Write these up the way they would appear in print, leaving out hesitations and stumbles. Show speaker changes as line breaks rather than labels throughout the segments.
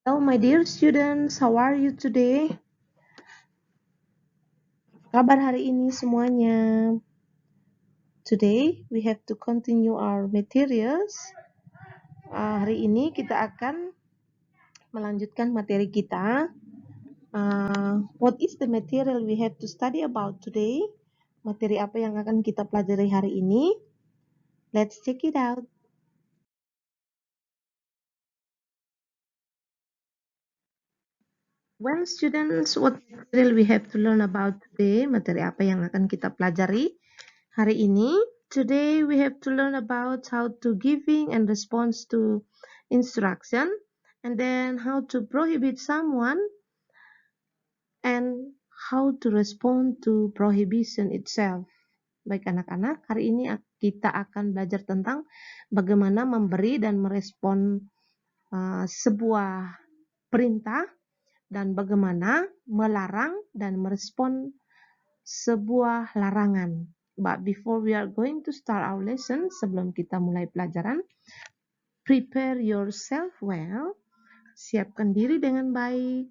Hello, my dear students. How are you today? Kabar hari ini semuanya? Today we have to continue our materials. Hari ini kita akan melanjutkan materi kita. What is the material we have to study about today? Materi apa yang akan kita pelajari hari ini? Let's check it out. Well, students, what material we have to learn about today? Materi apa yang akan kita pelajari hari ini? Today we have to learn about how to giving and response to instruction, and then how to prohibit someone, and how to respond to prohibition itself. Baik anak-anak, hari ini kita akan belajar tentang bagaimana memberi dan merespon sebuah perintah dan bagaimana melarang dan merespon sebuah larangan. But before we are going to start our lesson, sebelum kita mulai pelajaran, prepare yourself well. Siapkan diri dengan baik.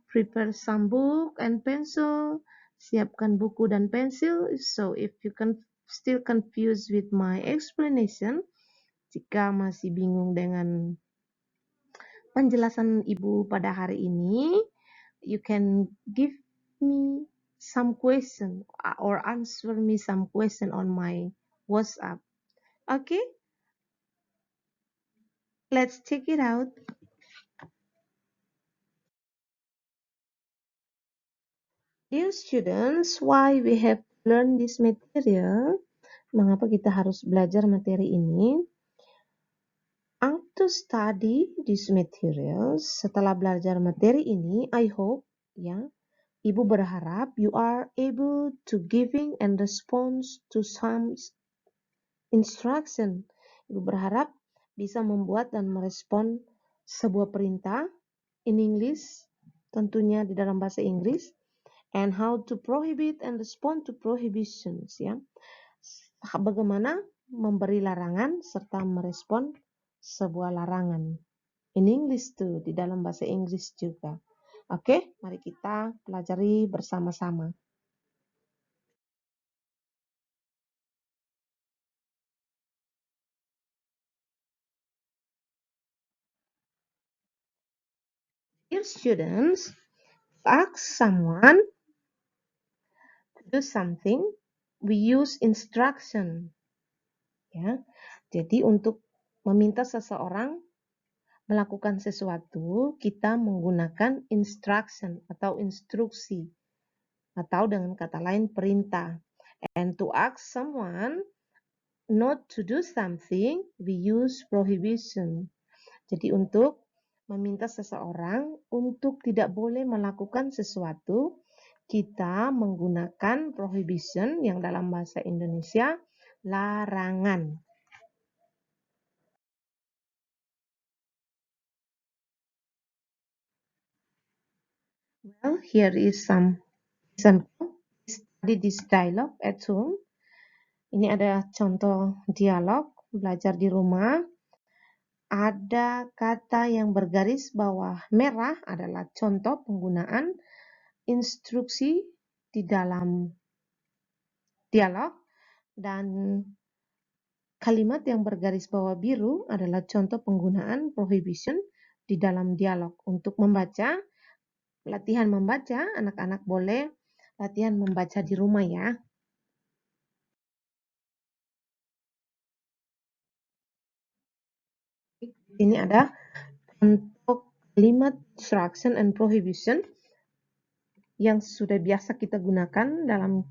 Prepare some book and pencil. Siapkan buku dan pensil. So if you can still confused with my explanation, jika masih bingung dengan penjelasan Ibu pada hari ini, you can give me some question or answer me some question on my WhatsApp. Okay? Let's check it out. Dear students, why we have learned this material? Mengapa kita harus belajar materi ini? To study these materials, setelah belajar materi ini, I hope, ya, Ibu berharap you are able to giving and response to some instruction. Ibu berharap bisa membuat dan merespon sebuah perintah in English, tentunya di dalam bahasa Inggris, and how to prohibit and respond to prohibitions, ya. Bagaimana memberi larangan serta merespon sebuah larangan. In English tuh, di dalam bahasa Inggris juga. Oke, mari kita pelajari bersama-sama. Dear students, ask someone to do something, we use instruction. Ya, jadi untuk meminta seseorang melakukan sesuatu, kita menggunakan instruction atau instruksi, atau dengan kata lain perintah. And to ask someone not to do something, we use prohibition. Jadi untuk meminta seseorang untuk tidak boleh melakukan sesuatu, kita menggunakan prohibition yang dalam bahasa Indonesia larangan. Well, here is some example. Study this dialogue at home. Ini ada contoh dialog belajar di rumah. Ada kata yang bergaris bawah merah adalah contoh penggunaan instruksi di dalam dialog, dan kalimat yang bergaris bawah biru adalah contoh penggunaan prohibition di dalam dialog. Untuk membaca, latihan membaca, anak-anak boleh latihan membaca di rumah ya. Ini ada untuk kalimat instruction and prohibition yang sudah biasa kita gunakan dalam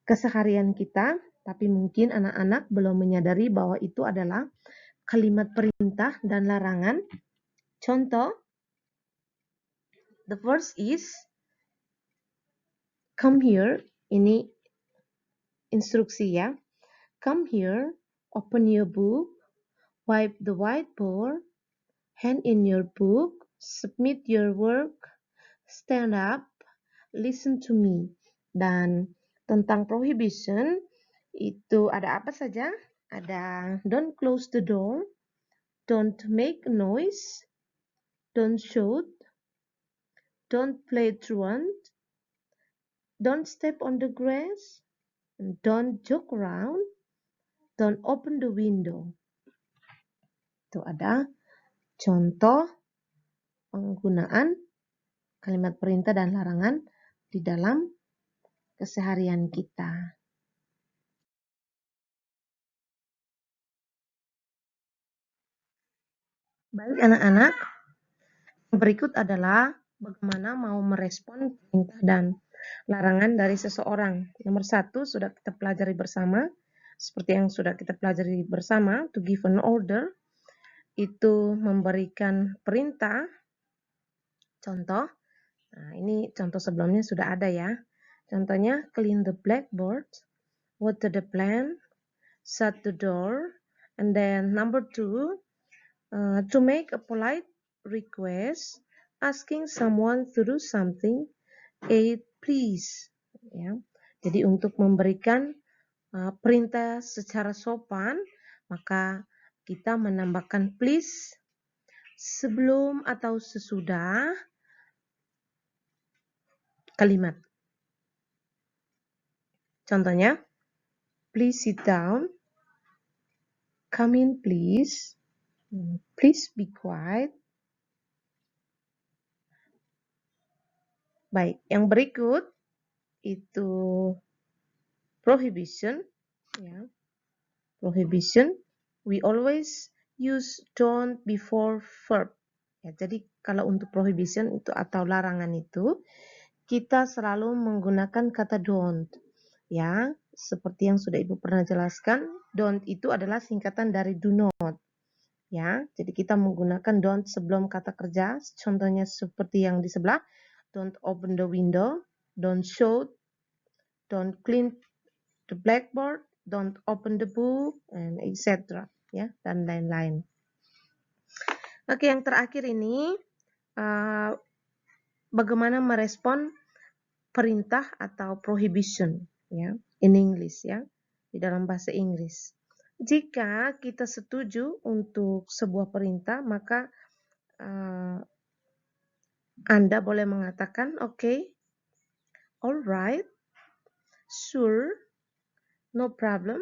keseharian kita, tapi mungkin anak-anak belum menyadari bahwa itu adalah kalimat perintah dan larangan. Contoh, the first is come here. Ini instruksi ya. Come here, open your book, wipe the whiteboard, hand in your book, submit your work, stand up, listen to me. Dan tentang prohibition, itu ada apa saja? Ada don't close the door, don't make noise, don't shoot, don't play truant, don't step on the grass, don't joke around, don't open the window. Itu ada contoh penggunaan kalimat perintah dan larangan di dalam keseharian kita. Baik anak-anak, berikut adalah bagaimana mau merespon perintah dan larangan dari seseorang. Nomor 1 sudah kita pelajari bersama, seperti yang sudah kita pelajari bersama, to give an order, itu memberikan perintah. Contoh, nah ini contoh sebelumnya sudah ada ya. Contohnya, clean the blackboard, water the plant, shut the door, and then number 2, to make a polite request, asking someone to do something, please. Ya. Jadi untuk memberikan perintah secara sopan, maka kita menambahkan please sebelum atau sesudah kalimat. Contohnya, please sit down, come in please, please be quiet. Baik, yang berikut itu prohibition. Ya. Prohibition, we always use don't before verb. Ya, jadi kalau untuk prohibition itu atau larangan itu, kita selalu menggunakan kata don't. Ya, seperti yang sudah Ibu pernah jelaskan, don't itu adalah singkatan dari do not. Ya, jadi kita menggunakan don't sebelum kata kerja. Contohnya seperti yang di sebelah, don't open the window, don't shout, don't clean the blackboard, don't open the book, and etc. Ya, dan lain-lain. Oke, yang terakhir ini bagaimana merespon perintah atau prohibition, ya, in English, ya, di dalam bahasa Inggris. Jika kita setuju untuk sebuah perintah, maka Anda boleh mengatakan, okay, alright, sure, no problem,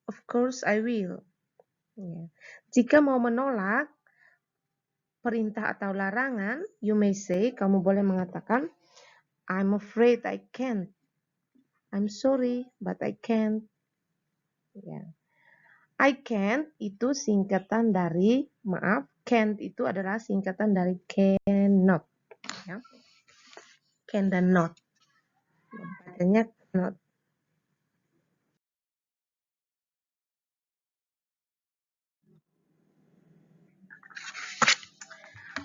of course I will. Ya. Jika mau menolak perintah atau larangan, you may say, kamu boleh mengatakan, I'm afraid I can't. I'm sorry, but I can't. Ya. I can't itu singkatan dari, maaf, can't itu adalah singkatan dari cannot. Ya. Can dan not. Bacanya not.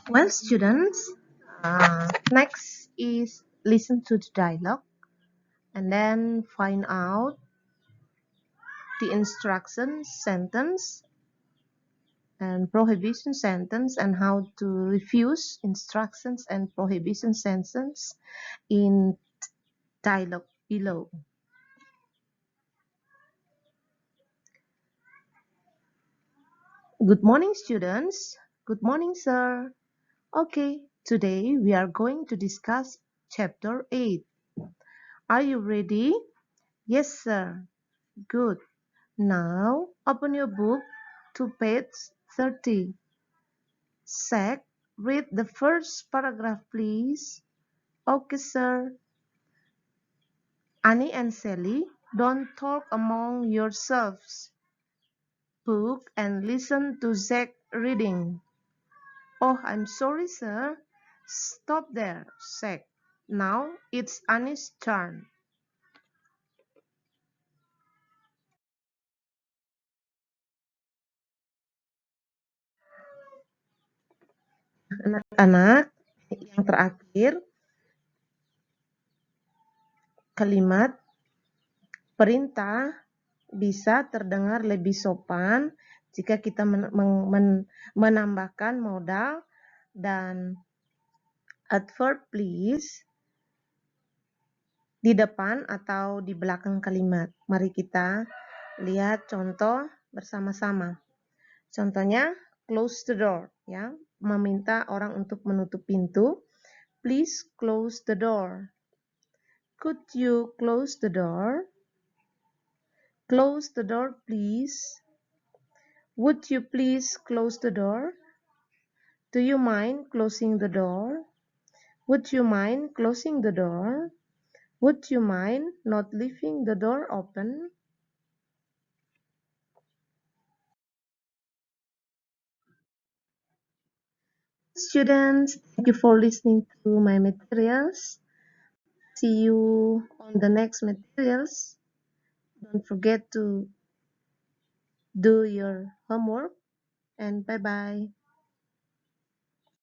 Well, students, next is listen to the dialogue and then find out the instruction sentence and prohibition sentence and how to refuse instructions and prohibition sentence in dialogue below. Good morning, students. Good morning, sir. Okay, today we are going to discuss chapter 8. Are you ready? Yes, sir. Good. Now, open your book to page 30. Zach, read the first paragraph, please. Okay, sir. Annie and Sally, don't talk among yourselves. Book and listen to Zach reading. Oh, I'm sorry, sir. Stop there, Zach. Now it's Annie's turn. Anak-anak, yang terakhir, kalimat perintah bisa terdengar lebih sopan jika kita menambahkan modal dan adverb please di depan atau di belakang kalimat. Mari kita lihat contoh bersama-sama. Contohnya, close the door, ya. meminta orang untuk menutup pintu. Please close the door. Could you close the door? Close the door, please. Would you please close the door? Do you mind closing the door? Would you mind closing the door? Would you mind not leaving the door open? Students, thank you for listening to my materials. See you on the next materials. Don't forget to do your homework and bye bye.